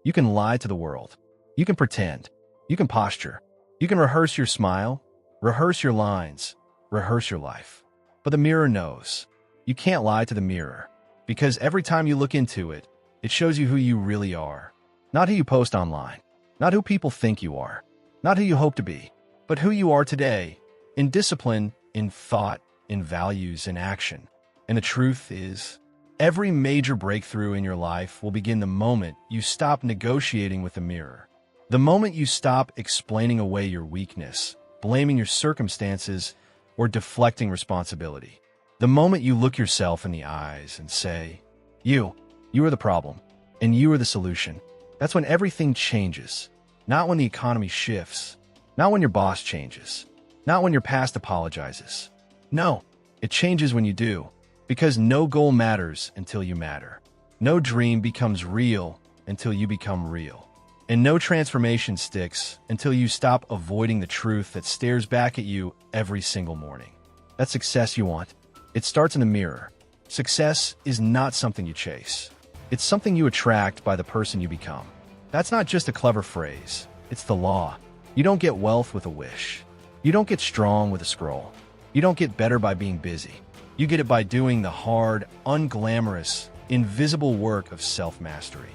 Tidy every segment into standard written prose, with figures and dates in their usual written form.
You can lie to the world. You can pretend. You can posture. You can rehearse your smile, rehearse your lines, rehearse your life. But the mirror knows. You can't lie to the mirror, because every time you look into it, it shows you who you really are. Not who you post online, not who people think you are, not who you hope to be, but who you are today, in discipline, in thought, in values, in action. And the truth is, every major breakthrough in your life will begin the moment you stop negotiating with the mirror. The moment you stop explaining away your weakness, blaming your circumstances, or deflecting responsibility. The moment you look yourself in the eyes and say, you are the problem, and you are the solution. That's when everything changes. Not when the economy shifts, not when your boss changes, not when your past apologizes. No, it changes when you do, because no goal matters until you matter. No dream becomes real until you become real. And no transformation sticks until you stop avoiding the truth that stares back at you every single morning. That success you want, it starts in the mirror. Success is not something you chase. It's something you attract by the person you become. That's not just a clever phrase. It's the law. You don't get wealth with a wish. You don't get strong with a scroll. You don't get better by being busy. You get it by doing the hard, unglamorous, invisible work of self-mastery.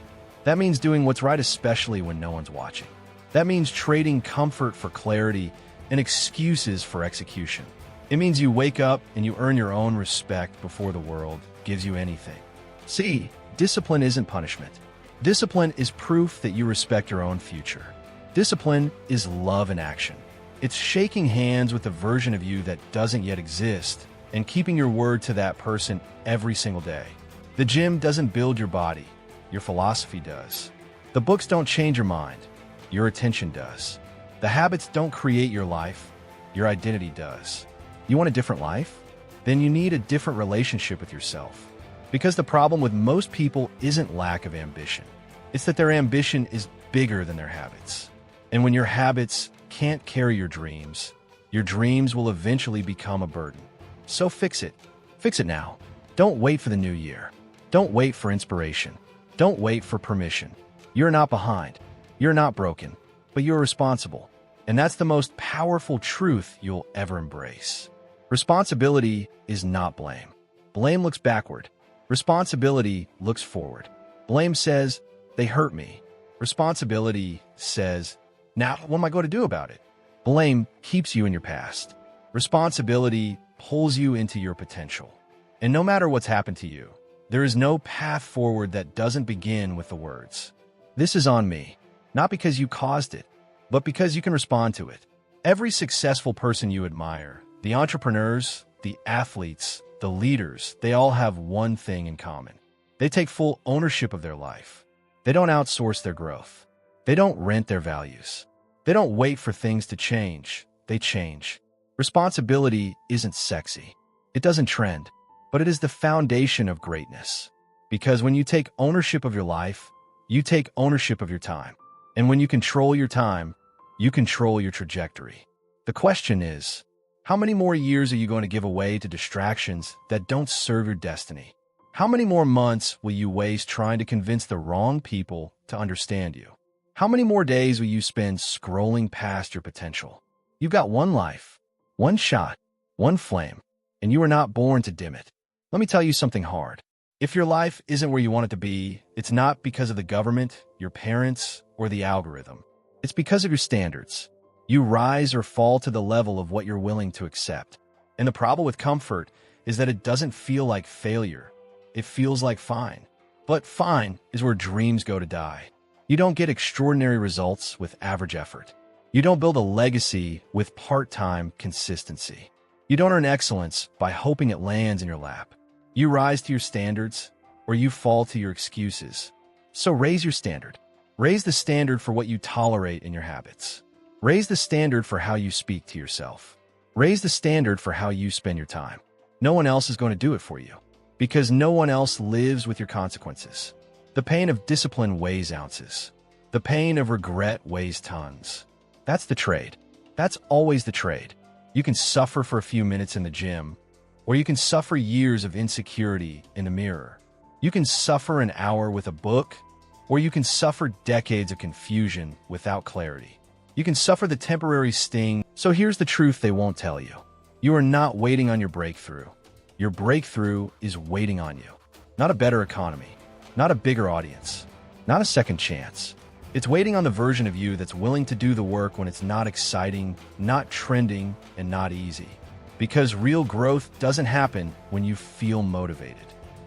That means doing what's right, especially when no one's watching. That means trading comfort for clarity and excuses for execution. It means you wake up and you earn your own respect before the world gives you anything. See, discipline isn't punishment. Discipline is proof that you respect your own future. Discipline is love in action. It's shaking hands with the version of you that doesn't yet exist and keeping your word to that person every single day. The gym doesn't build your body. Your philosophy does. The books don't change your mind. Your attention does. The habits don't create your life. Your identity does. You want a different life? Then you need a different relationship with yourself. Because the problem with most people isn't lack of ambition. It's that their ambition is bigger than their habits. And when your habits can't carry your dreams will eventually become a burden. So fix it. Fix it now. Don't wait for the new year. Don't wait for inspiration. Don't wait for permission. You're not behind. You're not broken, but you're responsible. And that's the most powerful truth you'll ever embrace. Responsibility is not blame. Blame looks backward. Responsibility looks forward. Blame says, they hurt me. Responsibility says, now what am I going to do about it? Blame keeps you in your past. Responsibility pulls you into your potential. And no matter what's happened to you, there is no path forward that doesn't begin with the words, "This is on me," not because you caused it, but because you can respond to it. Every successful person you admire, the entrepreneurs, the athletes, the leaders, they all have one thing in common. They take full ownership of their life. They don't outsource their growth. They don't rent their values. They don't wait for things to change. They change. Responsibility isn't sexy. It doesn't trend. But it is the foundation of greatness. Because when you take ownership of your life, you take ownership of your time. And when you control your time, you control your trajectory. The question is, how many more years are you going to give away to distractions that don't serve your destiny? How many more months will you waste trying to convince the wrong people to understand you? How many more days will you spend scrolling past your potential? You've got one life, one shot, one flame, and you are not born to dim it. Let me tell you something hard. If your life isn't where you want it to be, it's not because of the government, your parents, or the algorithm. It's because of your standards. You rise or fall to the level of what you're willing to accept. And the problem with comfort is that it doesn't feel like failure. It feels like fine. But fine is where dreams go to die. You don't get extraordinary results with average effort. You don't build a legacy with part-time consistency. You don't earn excellence by hoping it lands in your lap. You rise to your standards, or you fall to your excuses. So raise your standard. Raise the standard for what you tolerate in your habits. Raise the standard for how you speak to yourself. Raise the standard for how you spend your time. No one else is going to do it for you, because no one else lives with your consequences. The pain of discipline weighs ounces. The pain of regret weighs tons. That's the trade. That's always the trade. You can suffer for a few minutes in the gym, or you can suffer years of insecurity in the mirror. You can suffer an hour with a book, where you can suffer decades of confusion without clarity. You can suffer the temporary sting. So here's the truth they won't tell you. You are not waiting on your breakthrough. Your breakthrough is waiting on you. Not a better economy, not a bigger audience, not a second chance. It's waiting on the version of you that's willing to do the work when it's not exciting, not trending, and not easy. Because real growth doesn't happen when you feel motivated.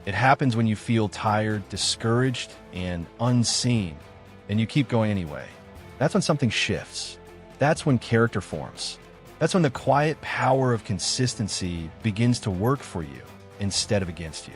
It happens when you feel tired, discouraged, and unseen, and you keep going anyway. That's when something shifts. That's when character forms. That's when the quiet power of consistency begins to work for you instead of against you.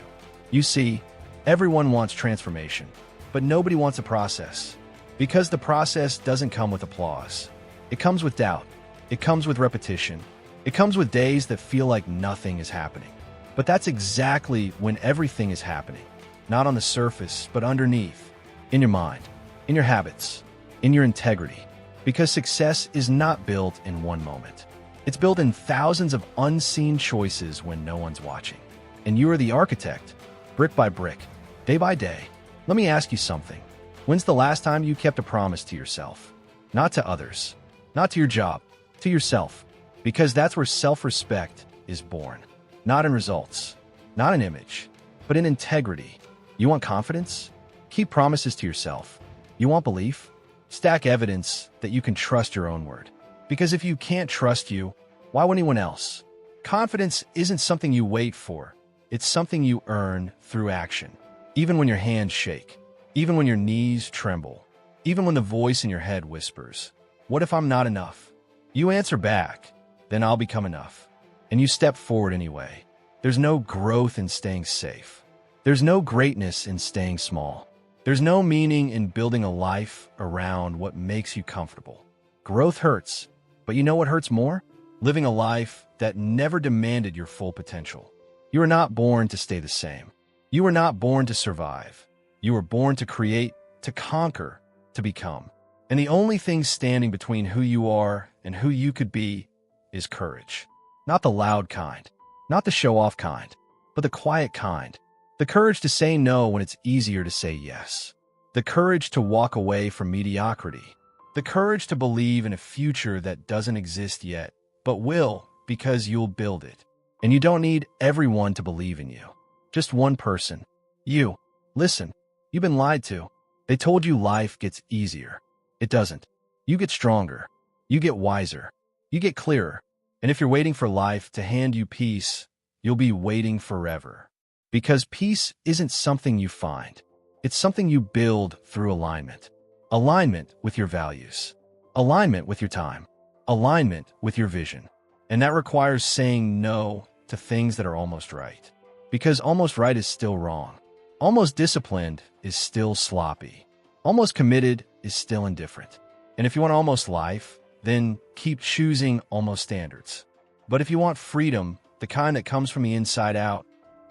You see, everyone wants transformation, but nobody wants a process. Because the process doesn't come with applause. It comes with doubt. It comes with repetition. It comes with days that feel like nothing is happening. But that's exactly when everything is happening. Not on the surface, but underneath. In your mind, in your habits, in your integrity. Because success is not built in one moment. It's built in thousands of unseen choices when no one's watching. And you are the architect, brick by brick, day by day. Let me ask you something. When's the last time you kept a promise to yourself? Not to others, not to your job, to yourself. Because that's where self-respect is born. Not in results, not in image, but in integrity. You want confidence? Keep promises to yourself. You want belief? Stack evidence that you can trust your own word. Because if you can't trust you, why would anyone else? Confidence isn't something you wait for. It's something you earn through action. Even when your hands shake, even when your knees tremble, even when the voice in your head whispers, "What if I'm not enough?" You answer back, "Then I'll become enough." And you step forward anyway. There's no growth in staying safe. There's no greatness in staying small. There's no meaning in building a life around what makes you comfortable. Growth hurts, but you know what hurts more? Living a life that never demanded your full potential. You are not born to stay the same. You were not born to survive. You were born to create, to conquer, to become. And the only thing standing between who you are and who you could be is courage. Not the loud kind, not the show-off kind, but the quiet kind. The courage to say no when it's easier to say yes. The courage to walk away from mediocrity. The courage to believe in a future that doesn't exist yet, but will because you'll build it. And you don't need everyone to believe in you. Just one person. You. Listen, you've been lied to. They told you life gets easier. It doesn't. You get stronger. You get wiser. You get clearer. And if you're waiting for life to hand you peace, you'll be waiting forever. Because peace isn't something you find. It's something you build through alignment. Alignment with your values. Alignment with your time. Alignment with your vision. And that requires saying no to things that are almost right. Because almost right is still wrong. Almost disciplined is still sloppy. Almost committed is still indifferent. And if you want almost life, then keep choosing almost standards. But if you want freedom, the kind that comes from the inside out,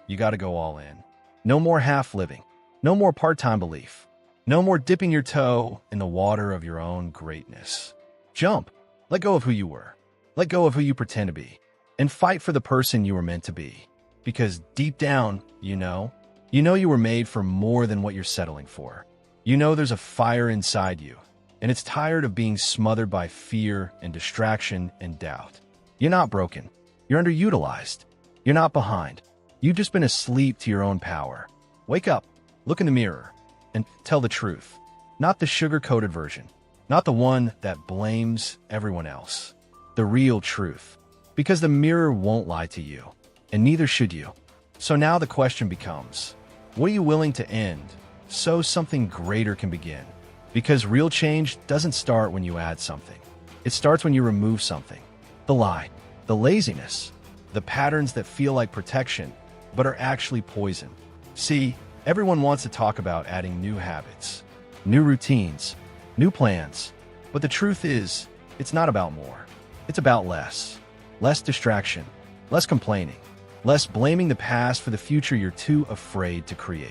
you got to go all in. No more half living. No more part-time belief. No more dipping your toe in the water of your own greatness. Jump. Let go of who you were. Let go of who you pretend to be. And fight for the person you were meant to be. Because deep down, you know you were made for more than what you're settling for. You know there's a fire inside you, and it's tired of being smothered by fear and distraction and doubt. You're not broken. You're underutilized. You're not behind. You've just been asleep to your own power. Wake up, look in the mirror, and tell the truth. Not the sugar-coated version. Not the one that blames everyone else. The real truth. Because the mirror won't lie to you, and neither should you. So now the question becomes, what are you willing to end so something greater can begin? Because real change doesn't start when you add something. It starts when you remove something. The lie, the laziness, the patterns that feel like protection, but are actually poison. See, everyone wants to talk about adding new habits, new routines, new plans. But the truth is, it's not about more. It's about less. Less distraction, less complaining, less blaming the past for the future you're too afraid to create.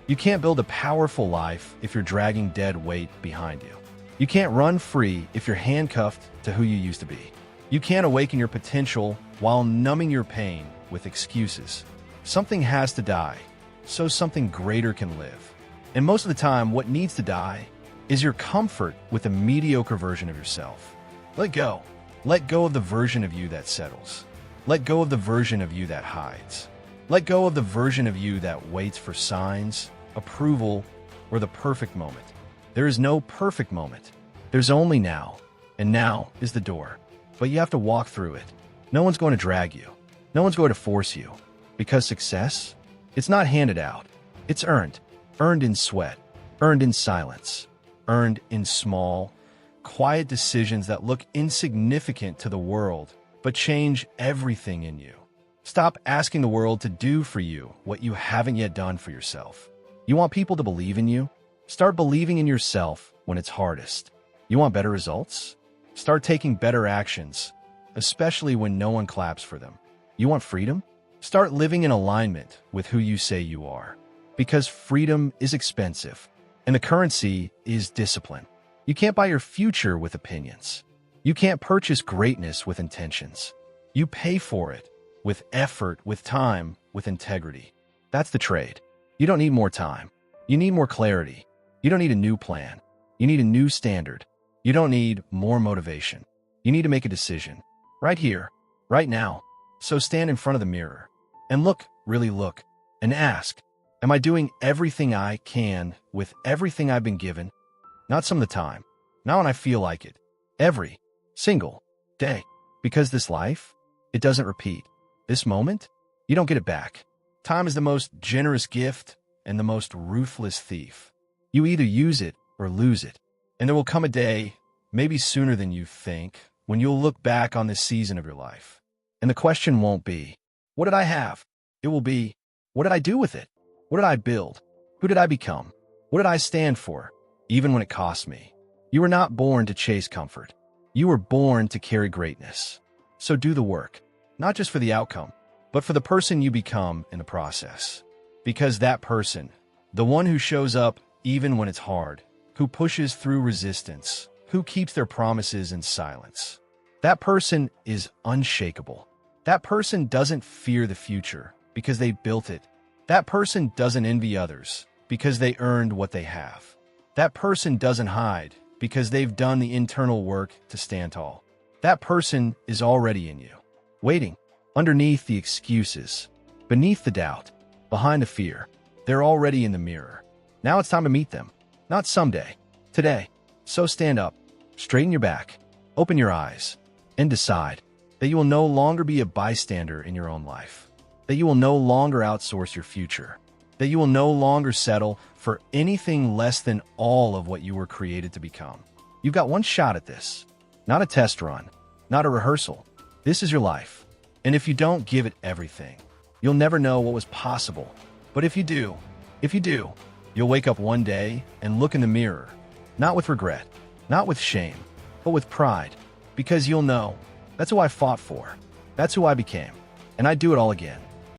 You can't build a powerful life if you're dragging dead weight behind you. You can't run free if you're handcuffed to who you used to be. You can't awaken your potential while numbing your pain with excuses. Something has to die so something greater can live. And most of the time, what needs to die is your comfort with a mediocre version of yourself. Let go. Let go of the version of you that settles. Let go of the version of you that hides. Let go of the version of you that waits for signs, approval, or the perfect moment. There is no perfect moment. There's only now, and now is the door. But you have to walk through it. No one's going to drag you. No one's going to force you. Because success, it's not handed out. It's earned. Earned in sweat. Earned in silence. Earned in small, quiet decisions that look insignificant to the world, but change everything in you. Stop asking the world to do for you what you haven't yet done for yourself. You want people to believe in you? Start believing in yourself when it's hardest. You want better results? Start taking better actions, especially when no one claps for them. You want freedom? Start living in alignment with who you say you are. Because freedom is expensive, and the currency is discipline. You can't buy your future with opinions. You can't purchase greatness with intentions. You pay for it with effort, with time, with integrity. That's the trade. You don't need more time. You need more clarity. You don't need a new plan. You need a new standard. You don't need more motivation. You need to make a decision. Right here, right now. So stand in front of the mirror and look, really look, and ask, am I doing everything I can with everything I've been given? Not some of the time. Not when I feel like it. Every single day. Because this life, it doesn't repeat. This moment, you don't get it back. Time is the most generous gift and the most ruthless thief. You either use it or lose it. And there will come a day, maybe sooner than you think, when you'll look back on this season of your life. And the question won't be, what did I have? It will be, what did I do with it? What did I build? Who did I become? What did I stand for, even when it cost me? You were not born to chase comfort. You were born to carry greatness. So do the work, not just for the outcome, but for the person you become in the process. Because that person, the one who shows up even when it's hard, who pushes through resistance, who keeps their promises in silence, that person is unshakable. That person doesn't fear the future because they built it. That person doesn't envy others because they earned what they have. That person doesn't hide because they've done the internal work to stand tall. That person is already in you, waiting, underneath the excuses, beneath the doubt, behind the fear. They're already in the mirror. Now it's time to meet them. Not someday, today. So stand up, straighten your back, open your eyes, and decide that you will no longer be a bystander in your own life, that you will no longer outsource your future, that you will no longer settle for anything less than all of what you were created to become. You've got one shot at this, not a test run, not a rehearsal. This is your life. And if you don't give it everything, you'll never know what was possible. But if you do, you'll wake up one day and look in the mirror, not with regret, not with shame, but with pride, because you'll know, that's who I fought for. That's who I became. And I'd do it all again.